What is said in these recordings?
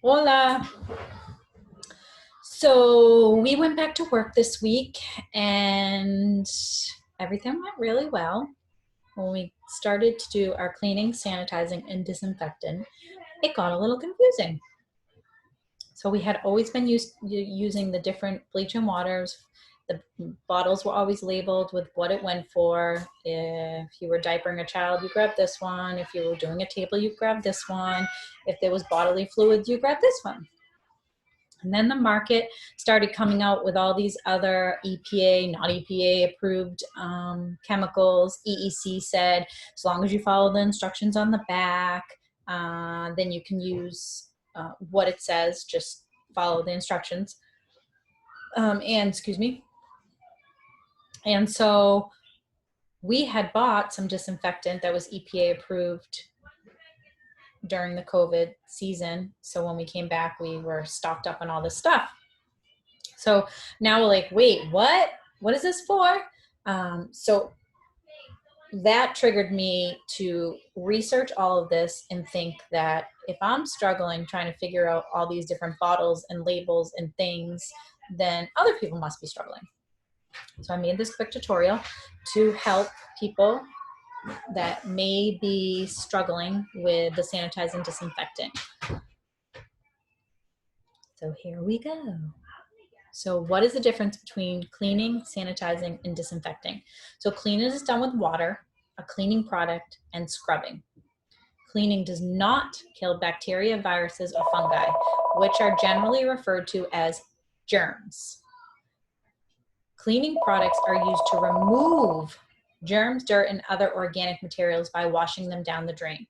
Hola. So we went back to work this week and everything went really well. When we started to do our cleaning, sanitizing, and disinfecting, it got a little confusing. So we had always been using the different bleach and waters. The bottles were always labeled with what it went for. If you were diapering a child, you grabbed this one. If you were doing a table, you grabbed this one. If there was bodily fluids, you grabbed this one. And then the market started coming out with all these other EPA, not EPA approved chemicals. EEC said, as long as you follow the instructions on the back, then you can use what it says, just follow the instructions. And so we had bought some disinfectant that was EPA approved during the COVID season. So when we came back, we were stocked up on all this stuff. So now we're like, wait, what? What is this for? So that triggered me to research all of this and think that if I'm struggling trying to figure out all these different bottles and labels and things, then other people must be struggling. So I made this quick tutorial to help people that may be struggling with the sanitizing disinfecting. So here we go. So what is the difference between cleaning, sanitizing, and disinfecting? So cleaning is done with water, a cleaning product, and scrubbing. Cleaning does not kill bacteria, viruses, or fungi, which are generally referred to as germs. Cleaning products are used to remove germs, dirt, and other organic materials by washing them down the drain.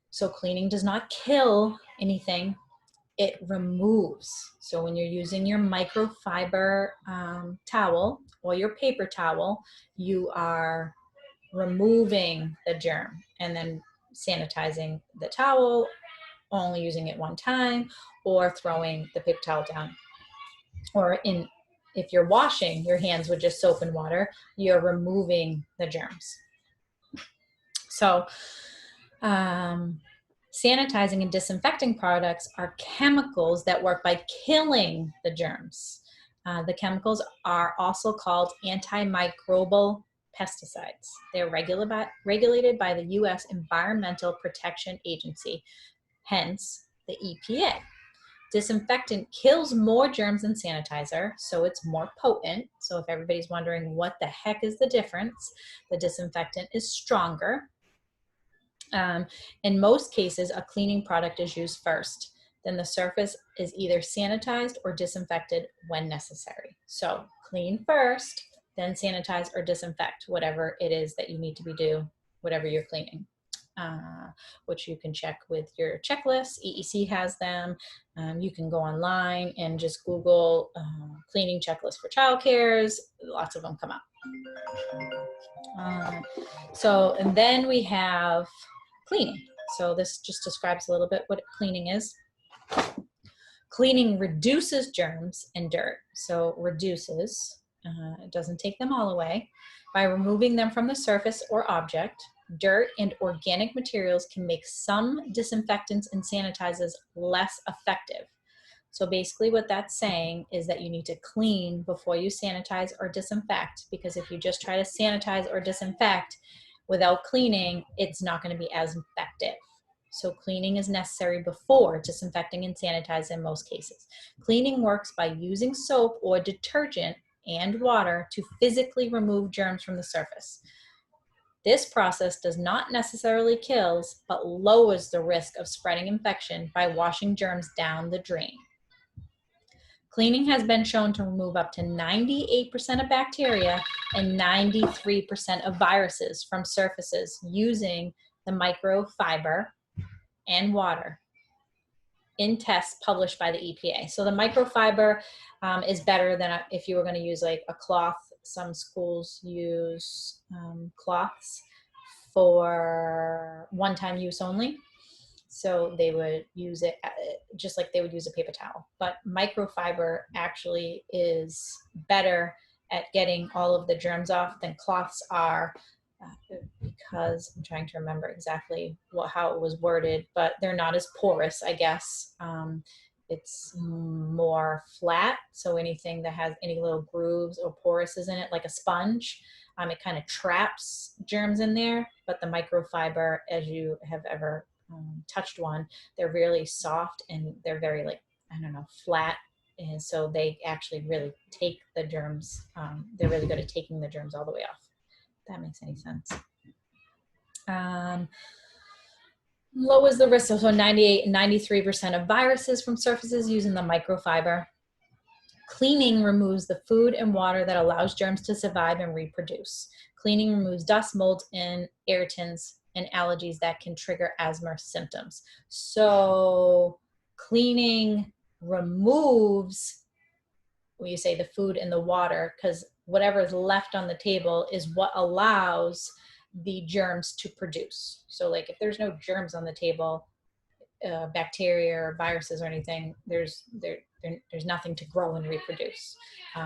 So cleaning does not kill anything. It removes. So when you're using your microfiber towel or your paper towel, you are removing the germ and then sanitizing the towel, only using it one time, or throwing the paper towel down. Or if you're washing your hands with just soap and water, you're removing the germs. So sanitizing and disinfecting products are chemicals that work by killing the germs. The chemicals are also called antimicrobial pesticides. They're regulated by the U.S. Environmental Protection Agency, hence the EPA. Disinfectant kills more germs than sanitizer, so it's more potent. So if everybody's wondering what the heck is the difference, the disinfectant is stronger. In most cases, a cleaning product is used first. Then the surface is either sanitized or disinfected when necessary. So clean first, then sanitize or disinfect whatever it is that you need to whatever you're cleaning, which you can check with your checklist. EEC has them. You can go online and just Google cleaning checklist for childcares. Lots of them come up. And then we have cleaning. So this just describes a little bit what cleaning is. Cleaning reduces germs and dirt. So reduces, it doesn't take them all away. By removing them from the surface or object, dirt and organic materials can make some disinfectants and sanitizers less effective. So basically what that's saying is that you need to clean before you sanitize or disinfect, because if you just try to sanitize or disinfect without cleaning, it's not going to be as effective. So cleaning is necessary before disinfecting and sanitizing in most cases. Cleaning works by using soap or detergent and water to physically remove germs from the surface. This process does not necessarily kill, but lowers the risk of spreading infection by washing germs down the drain. Cleaning has been shown to remove up to 98% of bacteria and 93% of viruses from surfaces using the microfiber and water in tests published by the EPA. So the microfiber is better than if you were going to use like a cloth. Some schools use cloths for one-time use only. So they would use it just like they would use a paper towel. But microfiber actually is better at getting all of the germs off than cloths are, because I'm trying to remember exactly how it was worded, but they're not as porous, I guess. It's more flat, so anything that has any little grooves or porousness in it, like a sponge, it kind of traps germs in there. But the microfiber, as you have ever touched one, they're really soft and they're very, like, I don't know, flat. And so they actually really take the germs. They're really good at taking the germs all the way off. If that makes any sense. Lowers the risk. So 98 and 93% of viruses from surfaces using the microfiber. Cleaning removes the food and water that allows germs to survive and reproduce. Cleaning removes dust, mold, and irritants and allergies that can trigger asthma symptoms. So cleaning removes, when you say the food and the water, because whatever is left on the table is what allows the germs to produce. So like if there's no germs on the table, bacteria or viruses or anything, there's nothing to grow and reproduce.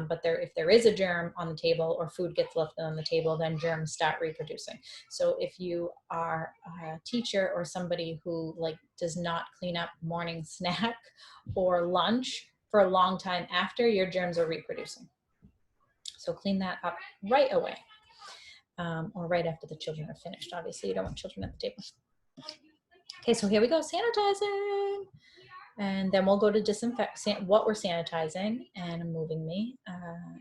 But if there is a germ on the table or food gets left on the table, then germs start reproducing. So if you are a teacher or somebody who like does not clean up morning snack or lunch for a long time after, your germs are reproducing. So clean that up right away, or right after the children are finished. Obviously, you don't want children at the table. Okay, so here we go, sanitizing. And then we'll go to what we're sanitizing and moving me.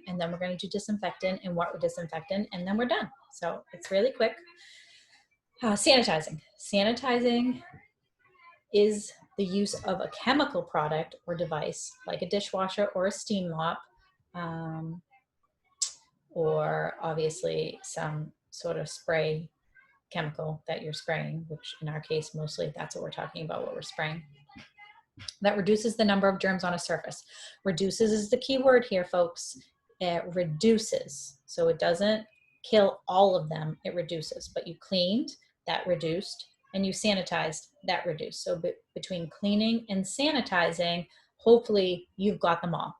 And then we're going to do disinfectant and what we're disinfecting, and then we're done. So it's really quick. Sanitizing. Sanitizing is the use of a chemical product or device like a dishwasher or a steam mop, or obviously some sort of spray chemical that you're spraying, which in our case, mostly that's what we're talking about, what we're spraying, that reduces the number of germs on a surface. Reduces is the key word here, folks. It reduces. So it doesn't kill all of them, it reduces. But you cleaned, that reduced, and you sanitized, that reduced. So between cleaning and sanitizing, hopefully you've got them all.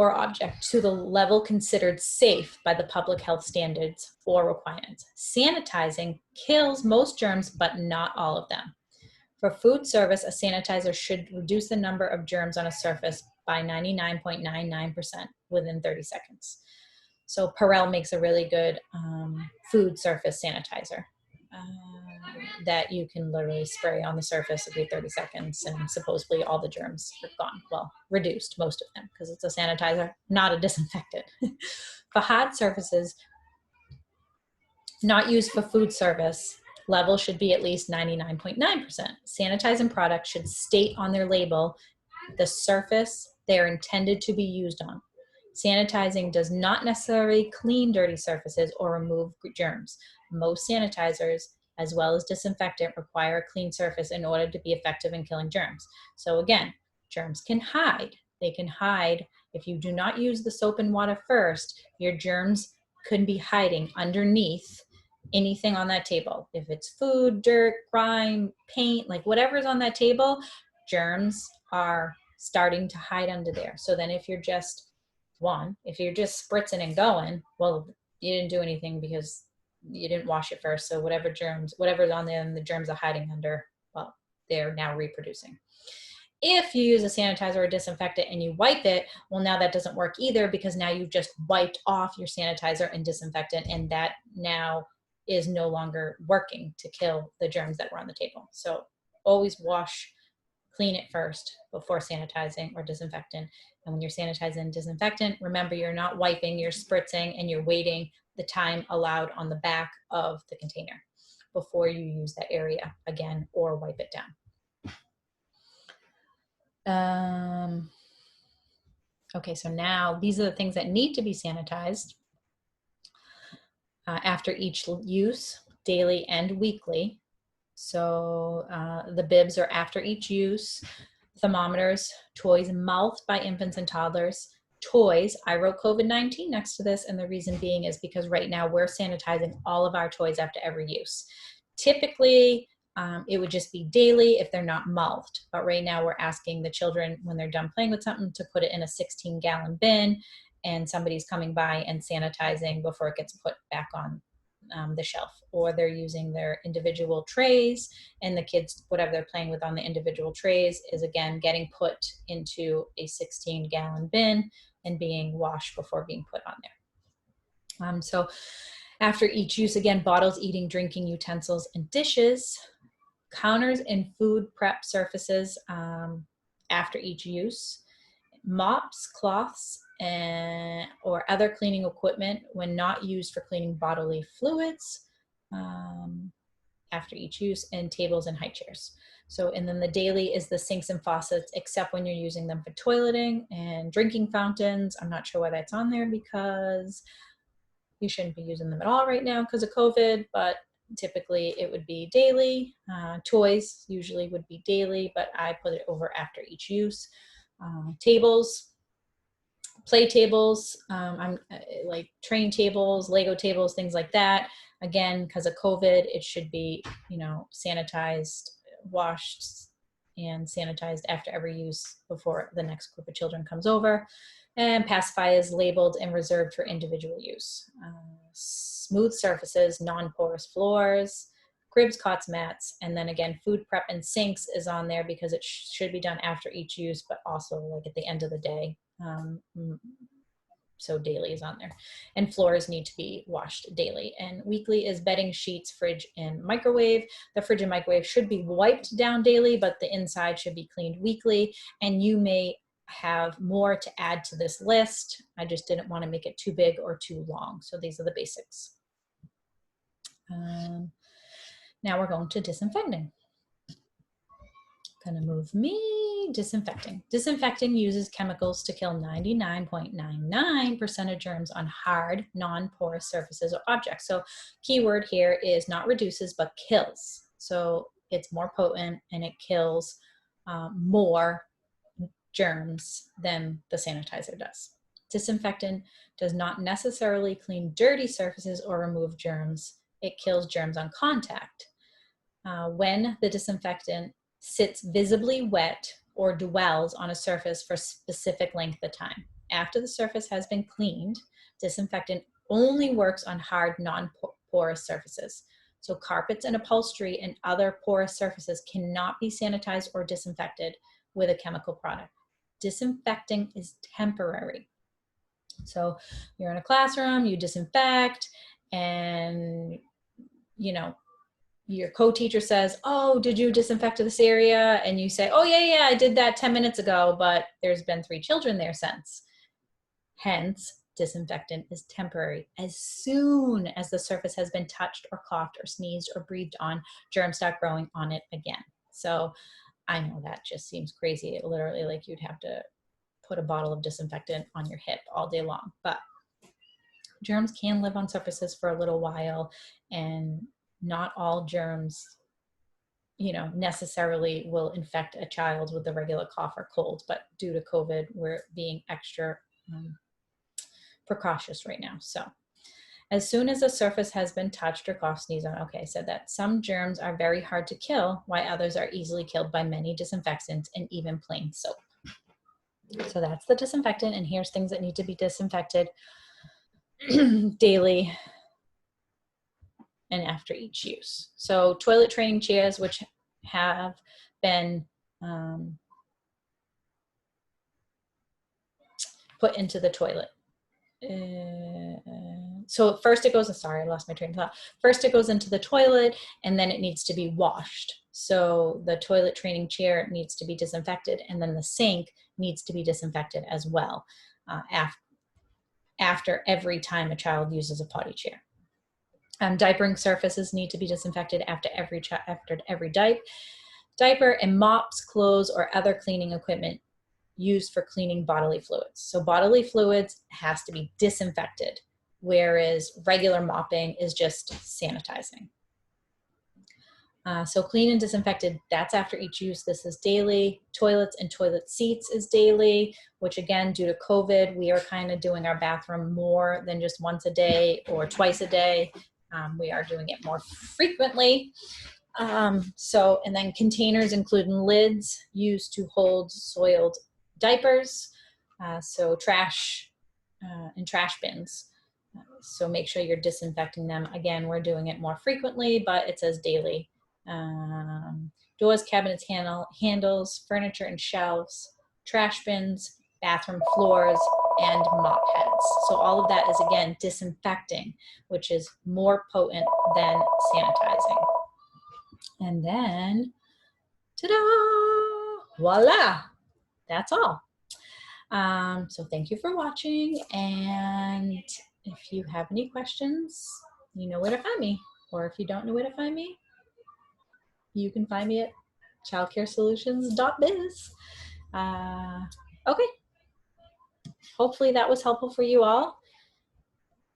Or object to the level considered safe by the public health standards or requirements. Sanitizing kills most germs, but not all of them. For food service, a sanitizer should reduce the number of germs on a surface by 99.99% within 30 seconds. So Perel makes a really good food surface sanitizer that you can literally spray on the surface every 30 seconds and supposedly all the germs are gone. Well, reduced, most of them, because it's a sanitizer, not a disinfectant. For hard surfaces, not used for food service, level should be at least 99.9%. Sanitizing products should state on their label the surface they are intended to be used on. Sanitizing does not necessarily clean dirty surfaces or remove germs. Most sanitizers, as well as disinfectant, require a clean surface in order to be effective in killing germs. So again, germs can hide. They can hide. If you do not use the soap and water first, your germs could be hiding underneath anything on that table. If it's food, dirt, grime, paint, like whatever's on that table, germs are starting to hide under there. So then if you're just spritzing and going, well, you didn't do anything because you didn't wash it first. So whatever's on there and the germs are hiding under, well, they're now reproducing. If you use a sanitizer or disinfectant and you wipe it, well, now that doesn't work either, because now you've just wiped off your sanitizer and disinfectant, and that now is no longer working to kill the germs that were on the table. So always clean it first before sanitizing or disinfectant. And when you're sanitizing and disinfectant, remember, you're not wiping, you're spritzing, and you're waiting the time allowed on the back of the container before you use that area again or wipe it down. Okay, so now these are the things that need to be sanitized after each use, daily and weekly. So the bibs are after each use. Thermometers, toys mouthed by infants and toddlers. Toys, I wrote COVID-19 next to this, and the reason being is because right now we're sanitizing all of our toys after every use. Typically, it would just be daily if they're not mouthed. But right now we're asking the children when they're done playing with something to put it in a 16-gallon bin and somebody's coming by and sanitizing before it gets put back on the shelf, or they're using their individual trays, and the kids, whatever they're playing with on the individual trays is again getting put into a 16-gallon bin and being washed before being put on there. So after each use, again, bottles, eating, drinking utensils, and dishes, counters and food prep surfaces after each use, mops, cloths, or other cleaning equipment when not used for cleaning bodily fluids after each use, and tables and high chairs. So, and then the daily is the sinks and faucets, except when you're using them for toileting, and drinking fountains. I'm not sure why that's on there because you shouldn't be using them at all right now because of COVID, but typically it would be daily. Toys usually would be daily, but I put it over after each use. Tables, play tables, I'm like train tables, Lego tables, things like that. Again, because of COVID, it should be, sanitized, washed, and sanitized after every use before the next group of children comes over. And pacifiers labeled and reserved for individual use. Smooth surfaces, non-porous floors, cribs, cots, mats, and then again, food prep and sinks is on there because it should be done after each use, but also like at the end of the day. So daily is on there. And floors need to be washed daily. And weekly is bedding, sheets, fridge, and microwave. The fridge and microwave should be wiped down daily, but the inside should be cleaned weekly. And you may have more to add to this list. I just didn't want to make it too big or too long. So these are the basics. Now we're going to disinfecting. Gonna move me, disinfecting. Disinfecting uses chemicals to kill 99.99% of germs on hard, non-porous surfaces or objects. So keyword here is not reduces, but kills. So it's more potent and it kills more germs than the sanitizer does. Disinfectant does not necessarily clean dirty surfaces or remove germs. It kills germs on contact. When the disinfectant sits visibly wet or dwells on a surface for a specific length of time. After the surface has been cleaned, disinfectant only works on hard, non-porous surfaces. So carpets and upholstery and other porous surfaces cannot be sanitized or disinfected with a chemical product. Disinfecting is temporary. So you're in a classroom, you disinfect, and your co-teacher says, oh, did you disinfect this area? And you say, oh, yeah, I did that 10 minutes ago, but there's been 3 children there since. Hence, disinfectant is temporary. As soon as the surface has been touched or coughed or sneezed or breathed on, germs start growing on it again. So I know that just seems crazy. It literally, like, you'd have to put a bottle of disinfectant on your hip all day long. But germs can live on surfaces for a little while, and not all germs, necessarily will infect a child with a regular cough or cold, but due to COVID, we're being extra precautious right now. So as soon as the surface has been touched or cough, sneeze on, okay, I said that. Some germs are very hard to kill, while others are easily killed by many disinfectants and even plain soap. So that's the disinfectant, and here's things that need to be disinfected daily and after each use. So toilet training chairs, which have been put into the toilet. So first it goes, sorry, I lost my train of thought. First it goes into the toilet, and then it needs to be washed. So the toilet training chair needs to be disinfected, and then the sink needs to be disinfected as well after every time a child uses a potty chair. Diapering surfaces need to be disinfected after every diaper, and mops, clothes, or other cleaning equipment used for cleaning bodily fluids. So bodily fluids has to be disinfected, whereas regular mopping is just sanitizing. So clean and disinfected, that's after each use. This is daily. Toilets and toilet seats is daily, which again, due to COVID, we are kind of doing our bathroom more than just once a day or twice a day. We are doing it more frequently. And then containers, including lids, used to hold soiled diapers. So trash and trash bins. So make sure you're disinfecting them. Again, we're doing it more frequently, but it says daily. Doors, cabinets, handles, furniture and shelves, trash bins, bathroom floors, and mop heads. So all of that is, again, disinfecting, which is more potent than sanitizing. And then, ta-da, voila, that's all. So thank you for watching, and if you have any questions, you know where to find me, or if you don't know where to find me, you can find me at childcaresolutions.biz. Okay, hopefully that was helpful for you all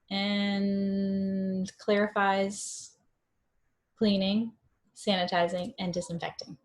and clarifies cleaning, sanitizing, and disinfecting.